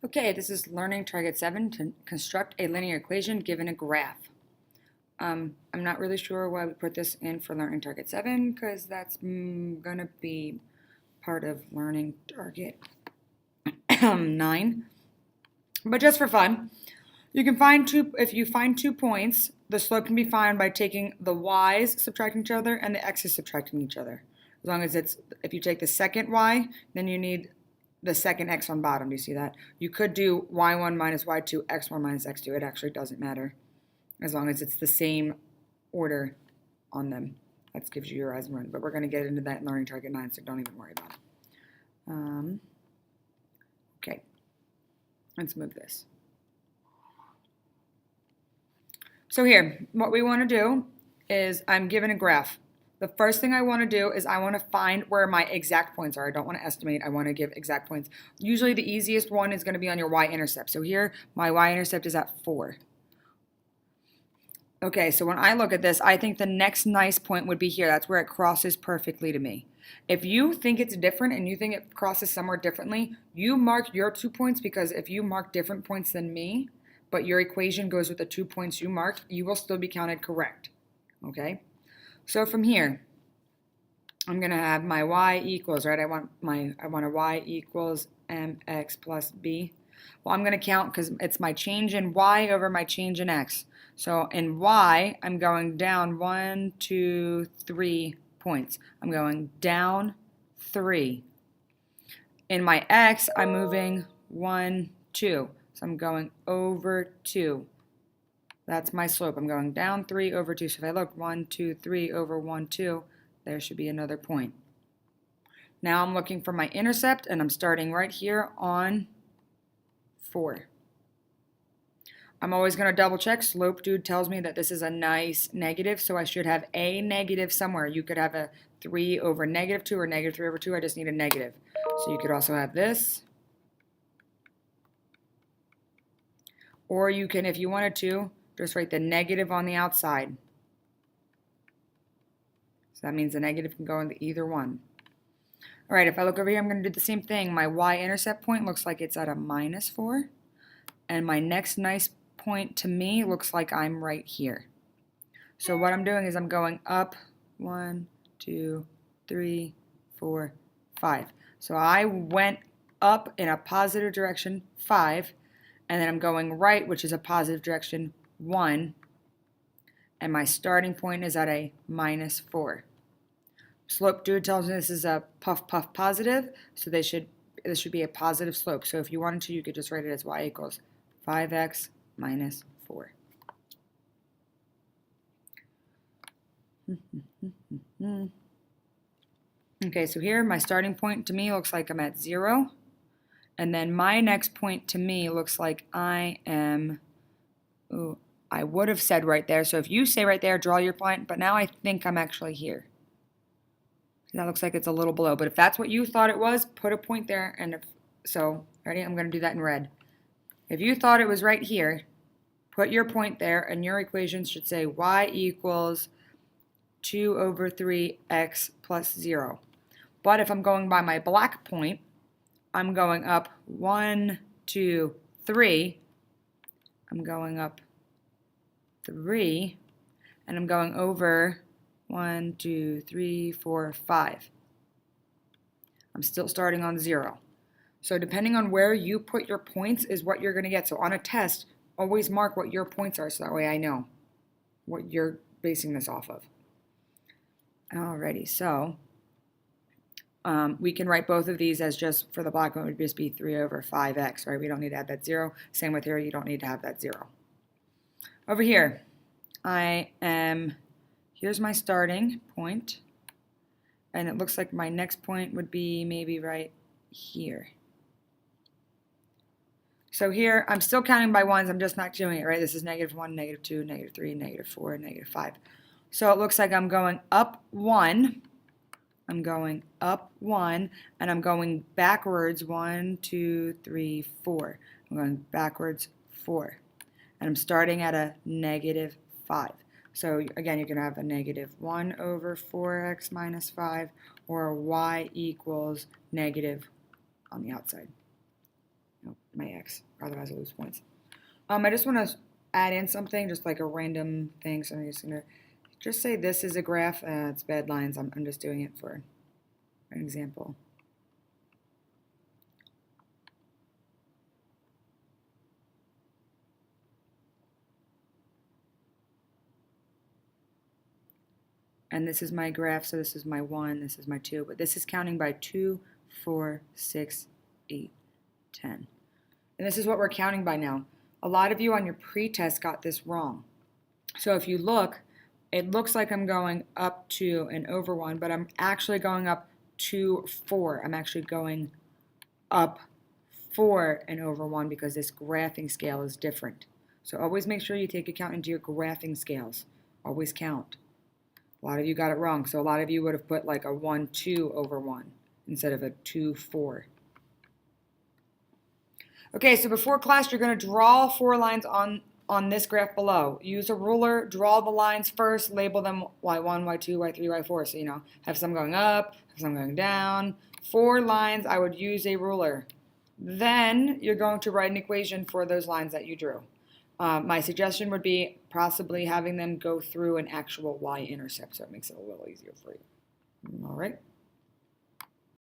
Okay, this is learning target 7 to construct a linear equation given a graph. I'm not really sure why we put this in for learning target 7 because that's gonna be part of learning target 9. But just for fun, you can find if you find 2 points, the slope can be found by taking the y's subtracting each other and the x's subtracting each other. As long as if you take the second y, then you need the second x on bottom. Do you see that? You could do y1 minus y2, x1 minus x2. It actually doesn't matter as long as it's the same order on them. That gives you your eyes and run. But we're going to get into that in learning target 9, so don't even worry about it. Okay, let's move this. So here, what we want to do is I'm given a graph. The first thing I want to do is I want to find where my exact points are. I don't want to estimate. I want to give exact points. Usually the easiest one is going to be on your y-intercept. So here, my y-intercept is at 4. Okay, so when I look at this, I think the next nice point would be here. That's where it crosses perfectly to me. If you think it's different and you think it crosses somewhere differently, you mark your 2 points, because if you mark different points than me, but your equation goes with the 2 points you marked, you will still be counted correct. Okay? So from here, I'm going to have my y equals, right? I want a y equals mx plus b. Well, I'm going to count because it's my change in y over my change in x. So in y, I'm going down 1, 2, 3 points. I'm going down 3. In my x, I'm moving 1, 2. So I'm going over 2. That's my slope. I'm going down 3 over 2. So if I look, 1, 2, 3 over 1, 2, there should be another point. Now I'm looking for my intercept, and I'm starting right here on 4. I'm always going to double check. Slope dude tells me that this is a nice negative, so I should have a negative somewhere. You could have a 3 over negative 2 or negative 3 over 2. I just need a negative. So you could also have this. Or you can, if you wanted to, just write the negative on the outside. So that means the negative can go into either one. All right, if I look over here, I'm going to do the same thing. My y-intercept point looks like it's at a minus 4. And my next nice point to me looks like I'm right here. So what I'm doing is I'm going up 1, 2, 3, 4, 5. So I went up in a positive direction, 5. And then I'm going right, which is a positive direction, 1. And my starting point is at a minus 4. Slope dude tells me this is a puff puff positive, so this should be a positive slope. So if you wanted to, you could just write it as y equals 5x minus 4. Okay, so here my starting point to me looks like I'm at 0. And then my next point to me looks like I am, I would have said right there. So if you say right there, draw your point, but now I think I'm actually here. That looks like it's a little below, but if that's what you thought it was, put a point there. And ready? I'm going to do that in red. If you thought it was right here, put your point there, and your equation should say y equals 2 over 3x plus 0. But if I'm going by my black point, I'm going up 1, 2, 3. I'm going up 3, and I'm going over 1, 2, 3, 4, 5. I'm still starting on 0. So depending on where you put your points is what you're going to get. So on a test, always mark what your points are so that way I know what you're basing this off of. Alrighty, so we can write both of these as just, for the black one, it would just be 3 over 5x, right? We don't need to add that 0. Same with here, you don't need to have that 0. Over here, here's my starting point, and it looks like my next point would be maybe right here. So here, I'm still counting by ones, I'm just not doing it, right? This is -1, -2, -3, -4, -5. So it looks like I'm going up 1. I'm going up 1, and I'm going backwards 1, 2, 3, 4. I'm going backwards 4. And I'm starting at a -5. So again, you can have a -1 over 4x minus 5, or y equals negative on the outside. No, my x, otherwise I lose points. I just want to add in something, just like a random thing. So I'm just going to just say this is a graph. It's bad lines. I'm just doing it for an example. And this is my graph, so this is my 1, this is my 2, but this is counting by 2, 4, 6, 8, 10. And this is what we're counting by now. A lot of you on your pre-test got this wrong. So if you look, it looks like I'm going up 2 and over 1, but I'm actually going up 2, 4. I'm actually going up 4 and over 1 because this graphing scale is different. So always make sure you take account into your graphing scales. Always count. A lot of you got it wrong. So a lot of you would have put like a 1, 2 over 1 instead of a 2, 4. Okay, so before class, you're going to draw 4 lines on this graph below. Use a ruler, draw the lines first, label them y1, y2, y3, y4. So, you know, have some going up, have some going down. 4 lines, I would use a ruler. Then you're going to write an equation for those lines that you drew. My suggestion would be possibly having them go through an actual y-intercept, so it makes it a little easier for you. All right.